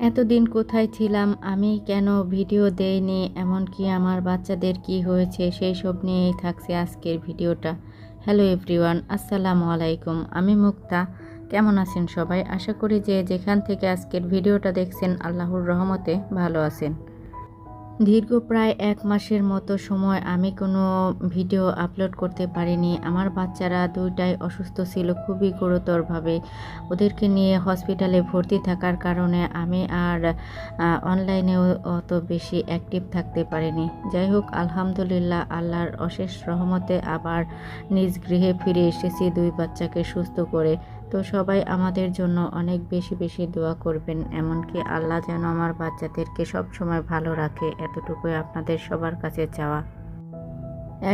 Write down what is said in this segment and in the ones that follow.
এতদিন কোথায় ছিলাম আমি, কেন ভিডিও দেইনি, এমনকি আমার বাচ্চাদের কি হয়েছে সেই সব নিয়েই থাকছে আজকের ভিডিওটা। হ্যালো এভরিওয়ান, আসসালামু আলাইকুম। আমি মুক্তা। কেমন আছেন সবাই? আশা করি যে যেখান থেকে আজকের ভিডিওটা দেখছেন আল্লাহর রহমতে ভালো আছেন। দীর্ঘ প্রায় ১ মাসের মতো সময় আমি কোনো ভিডিও আপলোড করতে পারিনি। আমার বাচ্চারা ২ টাই অসুস্থ ছিল খুবই গুরুতরভাবে। ওদেরকে নিয়ে হসপিটালে ভর্তি থাকার কারণে আমি আর অনলাইনেও অত বেশি অ্যাক্টিভ থাকতে পারিনি। যাই হোক, আলহামদুলিল্লাহ আল্লাহর অশেষ রহমতে আবার নিজ গৃহে ফিরে এসেছি ২ বাচ্চাকে সুস্থ করে। তো সবাই আমাদের জন্য অনেক বেশি বেশি দোয়া করবেন, এমনকি আল্লাহ যেন আমার বাচ্চাদেরকে সবসময় ভালো রাখে, এতটুকুই আপনাদের সবার কাছে চাওয়া।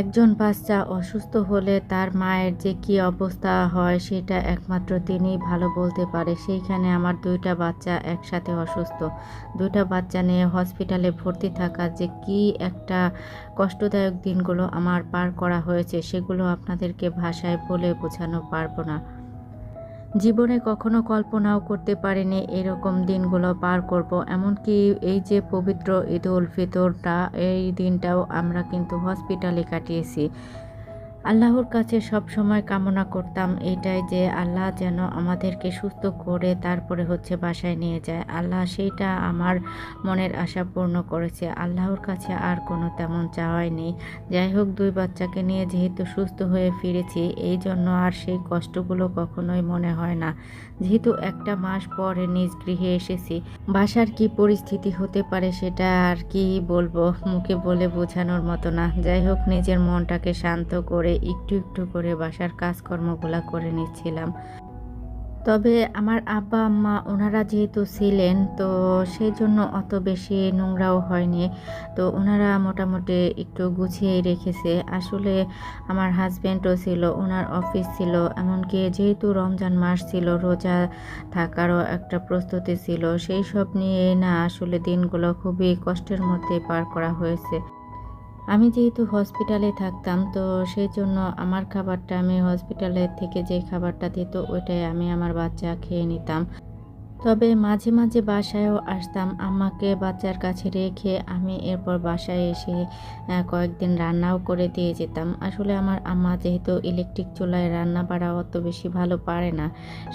একজন বাচ্চা অসুস্থ হলে তার মায়ের যে কী অবস্থা হয় সেটা একমাত্র তিনিই ভালো বলতে পারে। সেইখানে আমার ২টা বাচ্চা একসাথে অসুস্থ। ২টা বাচ্চা নিয়ে হসপিটালে ভর্তি থাকা যে কী একটা কষ্টদায়ক দিনগুলো আমার পার করা হয়েছে সেগুলো আপনাদেরকে ভাষায় বলে বোঝানো পারবো না। জীবনে কখনো কল্পনাও করতে পারিনি এরকম দিনগুলো পার করব। এমনকি এই যে পবিত্র ঈদুল ফিতরটা, এই দিনটাও আমরা কিন্তু হসপিটালে কাটিয়েছি। আল্লাহর কাছে সব সময় কামনা করতাম এটাই যে আল্লাহ যেন আমাদেরকে সুস্থ করে তারপরে বাসায় নিয়ে যায়। আল্লাহ সেইটা আমার মনের আশা পূর্ণ করেছে। আল্লাহর কাছে আর কোনো তেমন চাওয়াই নেই। যাই হোক, ২ বাচ্চাকে নিয়ে যেহেতু সুস্থ হয়ে ফিরেছি, এই জন্য আর সেই কষ্টগুলো কখনোই মনে হয় না। যেহেতু ১টা মাস পরে নিজ গৃহে এসেছি, বাসার কি পরিস্থিতি হতে পারে সেটা আর কি বলবো, মুখে বলে বোঝানোর মতো না। যাই হোক, নিজের মনটাকে শান্ত করে একটু একটু করে বাসার কাজকর্মগুলা করে নিচ্ছিলাম। তবে আমার আব্বা আম্মা ওনারা যেহেতু ছিলেন, তো সেই জন্য অত বেশি নোংরাও হয়নি। তো ওনারা মোটামুটি একটু গুছিয়েই রেখেছে। আসলে আমার হাজব্যান্ডও ছিল, ওনার অফিস ছিল, এমনকি যেহেতু রমজান মাস ছিল, রোজা থাকারও একটা প্রস্তুতি ছিল। সেই সব নিয়ে না আসলে দিনগুলো খুবই কষ্টের মধ্যে পার করা হয়েছে। আমি যেহেতু হসপিটালে থাকতাম, তো সেই জন্য আমার খাবারটা আমি হসপিটালের থেকে যে খাবারটা দিত ওইটাই আমি আমার বাচ্চা খেয়ে নিতাম। তবে মাঝে মাঝে বাসায়ও আসতাম, আম্মাকে বাচ্চার কাছে রেখে আমি এরপর বাসায় এসে কয়েকদিন রান্নাও করে দিয়ে যেতাম। আসলে আমার আম্মা যেহেতু ইলেকট্রিক চুলায় রান্না বাড়া অত বেশি ভালো পারে না,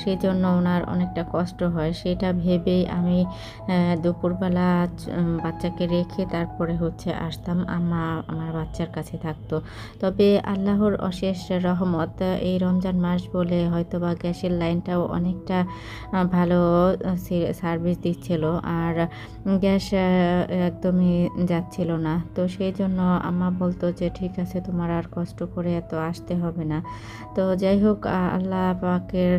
সেই জন্য ওনার অনেকটা কষ্ট হয়। সেটা ভেবেই আমি দুপুরবেলা বাচ্চাকে রেখে তারপরে আসতাম, আম্মা আমার বাচ্চার কাছে থাকতো। তবে আল্লাহর অশেষ রহমত, এই রমজান মাস বলে হয়তোবা গ্যাসের লাইনটাও অনেকটা ভালো সার্ভিস দিচ্ছিল, আর গ্যাস একদমই যাচ্ছিল না। তো সেই জন্য আম্মা বলতো যে ঠিক আছে, তোমার আর কষ্ট করে এত আসতে হবে না। তো যাই হোক, আল্লাহ পাকের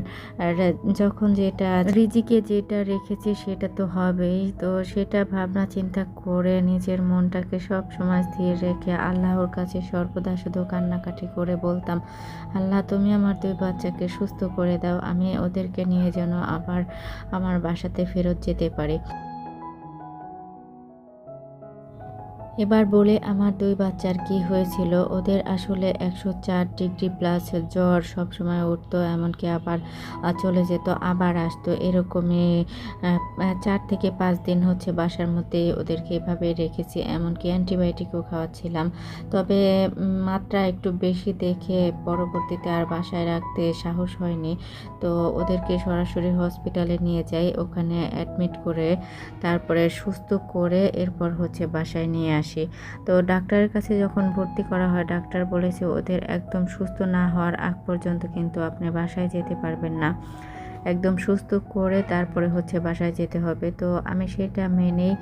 যখন যেটা রিজিকে যেটা রেখেছে সেটা তো হবেই। তো সেটা ভাবনা চিন্তা করে নিজের মনটাকে সব সময় স্থির রেখে আল্লাহর কাছে সর্বদা শুধু কান্নাকাটি করে বলতাম, আল্লাহ তুমি আমার ২ বাচ্চাকে সুস্থ করে দাও, আমি ওদেরকে নিয়ে যেন আবার আমার বাসাতে ফেরত যেতে পারি। এবার বলে আমার ২ বাচ্চার কি হয়েছিল, ওদের আসলে ১০৪ ডিগ্রি প্লাস জ্বর সবসময় উঠতো, এমনকি আবার চলে যেত, আবার আসতো। এরকমই ৪ থেকে ৫ দিন বাসার মধ্যে ওদেরকে এভাবে রেখেছি, এমনকি অ্যান্টিবায়োটিকও খাওয়াচ্ছিলাম। তবে মাত্রা একটু বেশি দেখে পরবর্তীতে আর বাসায় রাখতে সাহস হয়নি। তো ওদেরকে সরাসরি হসপিটালে নিয়ে যাই, ওখানে অ্যাডমিট করে তারপরে সুস্থ করে এরপর বাসায় নিয়ে আসি। তো ডাক্তারের কাছে যখন ভর্তি করা হয়, ডাক্তার বলেছে ওদের একদম সুস্থ না হওয়ার আগ পর্যন্ত কিন্তু আপনি বাসায় যেতে পারবেন না। একদম সুস্থ করে তারপরে হচ্ছে বাসায় যেতে হবে। তো আমি সেটা মেনেই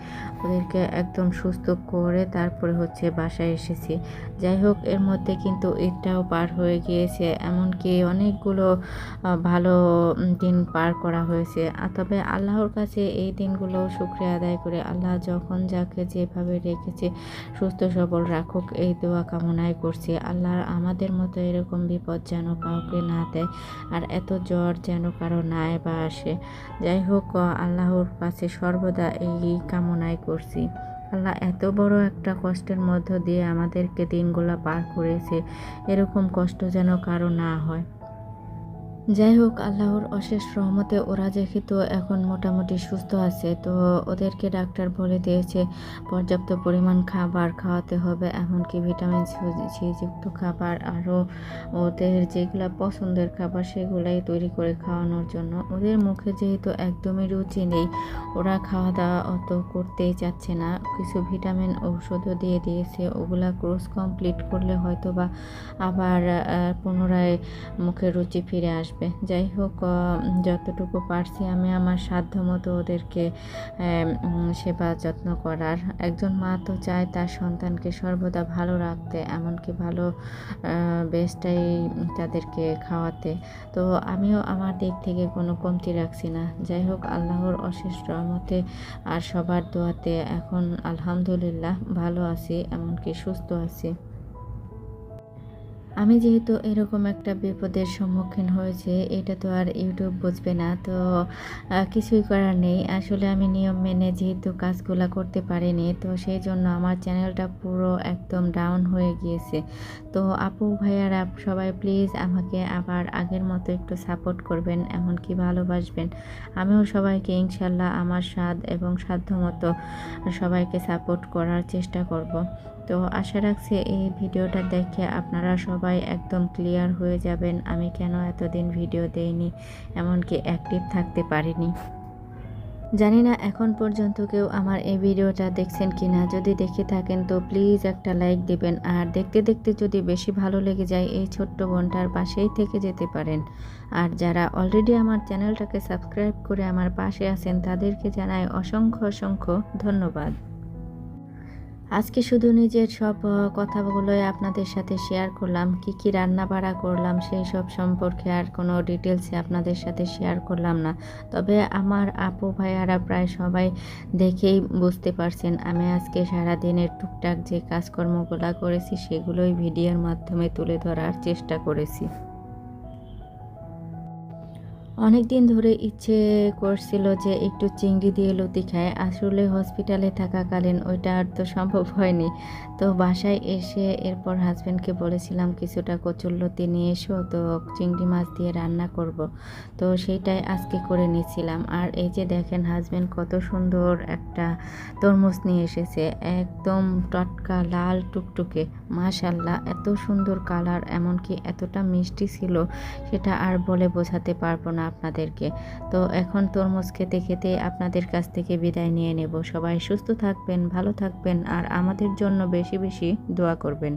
ওদেরকে একদম সুস্থ করে তারপরে হচ্ছে বাসায় এসেছি। যাই হোক, এর মধ্যে কিন্তু ঈদটাও পার হয়ে গিয়েছে, এমনকি অনেকগুলো ভালো দিন পার করা হয়েছে। তবে আল্লাহর কাছে এই দিনগুলো শুকরিয়া আদায় করে আল্লাহ যখন যাকে যেভাবে রেখেছে সুস্থ সবল রাখুক, এই দোয়া কামনাই করছি। আল্লাহ আমাদের মতো এরকম বিপদ যেন কাউকে না দেয়, আর এত জ্বর যেন কারো নাই বা আসে। যাই হোক, আল্লাহর কাছে সর্বদা এই কামনাই করছি। আল্লাহ এত বড় একটা কষ্টের মধ্য দিয়ে আমাদেরকে দিনগুলো পার করেছে, এরকম কষ্ট যেন কারো না হয়। যাই হোক, আল্লাহর অশেষ রহমতে ওরা যেহেতু এখন মোটামুটি সুস্থ আছে, তো ওদেরকে ডাক্তার বলে দিয়েছে পর্যাপ্ত পরিমাণ খাবার খাওয়াতে হবে, এমনকি ভিটামিন সি যুক্ত খাবার, আরও ওদের যেগুলো পছন্দের খাবার সেগুলাই তৈরি করে খাওয়ানোর জন্য। ওদের মুখে যেহেতু একদমই রুচি নেই, ওরা খাওয়া দাওয়া অত করতেই চাচ্ছে না। কিছু ভিটামিন ঔষধও দিয়ে দিয়েছে, ওগুলা কোর্স কমপ্লিট করলে হয়তো বা আবার পুনরায় মুখে রুচি ফিরে আসবে। যাই হোক, যতটুকু পারছি আমি আমার সাধ্যমতো ওদেরকে সেবা যত্ন করার। একজন মা তো চায় তার সন্তানকে সর্বদা ভালো রাখতে, এমনকি ভালো বেস্টটাই তাদেরকে খাওয়াতে। তো আমিও আমার দিক থেকে কোনো কমতি রাখছি না। যাই হোক, আল্লাহর অশেষ রহমতে আর সবার দোয়াতে এখন আলহামদুলিল্লাহ ভালো আছি, এমনকি সুস্থ আছি। আমি যেহেতু এরকম একটা বিপদের সম্মুখীন হয়েছি, এটা তো আর ইউটিউব বুঝবে না, তো কিছুই করার নেই। আসলে আমি নিয়ম মেনে যেহেতু কাজগুলা করতে পারিনি, তো সেই জন্য আমার চ্যানেলটা পুরো একদম ডাউন হয়ে গিয়েছে। তো আপু ভাইয়ারা সবাই প্লিজ আমাকে আবার আগের মতো একটু সাপোর্ট করবেন, এমনকি ভালোবাসবেন। আমিও সবাইকে ইনশাল্লাহ আমার সাধ্য এবং সাধ্যমতো সবাইকে সাপোর্ট করার চেষ্টা করব। তো আশা রাখছি এই ভিডিওটা দেখে আপনারা সবাই একদম ক্লিয়ার হয়ে যাবেন আমি কেন এতদিন ভিডিও দেইনি, এমনকি অ্যাক্টিভ থাকতে পারিনি। জানি না এখন পর্যন্ত কেউ আমার এই ভিডিওটা দেখছেন কিনা, যদি দেখে থাকেন তো প্লিজ একটা লাইক দিবেন, আর দেখতে দেখতে যদি বেশি ভালো লেগে যায় এই ছোট্ট বোনটার পাশেই থেকে যেতে পারেন। আর যারা অলরেডি আমার চ্যানেলটাকে সাবস্ক্রাইব করে আমার পাশে আছেন তাদেরকে জানাই অসংখ্য অসংখ্য ধন্যবাদ। আজকে শুধু নিজের সব কথাগুলোই আপনাদের সাথে শেয়ার করলাম, কি কি রান্না বাড়া করলাম সেই সব সম্পর্কে আর কোনো ডিটেলসে আপনাদের সাথে শেয়ার করলাম না। তবে আমার আপু ভাইয়ারা প্রায় সবাই দেখেই বুঝতে পারছেন আমি আজকে সারাদিনের টুকটাক যে কাজকর্মগুলো করেছি সেগুলোই ভিডিওর মাধ্যমে তুলে ধরার চেষ্টা করেছি। অনেক দিন ধরে ইচ্ছে করছিল যে একটু চিংড়ি দিয়ে লতি খায়, আসলে হসপিটালে থাকাকালীন ওইটা আর তো সম্ভব হয়নি। তো বাসায় এসে এরপর হাজব্যান্ডকে বলেছিলাম কিছুটা কচুরলতি নিয়ে এসো, তো চিংড়ি মাছ দিয়ে রান্না করব। তো সেইটাই আজকে করে নিয়েছিলাম। আর এই যে দেখেন হাজব্যান্ড কত সুন্দর একটা তরমুজ নিয়ে এসেছে, একদম টাটকা লাল টুকটুকে, মাশাল্লাহ এত সুন্দর কালার, এমনকি এতটা মিষ্টি ছিল সেটা আর বলে বোঝাতে পারবো না আপনাদেরকে। তো এখন তরমুজ খেতে খেতে আপনাদের কাছ থেকে বিদায় নিয়ে নেব। সবাই সুস্থ থাকবেন, ভালো থাকবেন, আর আমাদের জন্য বেশি বেশি দোয়া করবেন।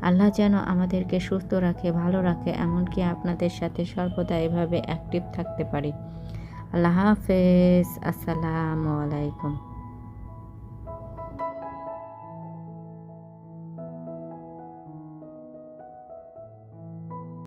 আল্লাহ যেন আমাদেরকে সুস্থ রাখে, ভালো রাখে, এমনকি আপনাদের সাথে সর্বদা এভাবে অ্যাক্টিভ থাকতে পারি। আল্লাহ হাফেজ, আসসালামু আলাইকুম।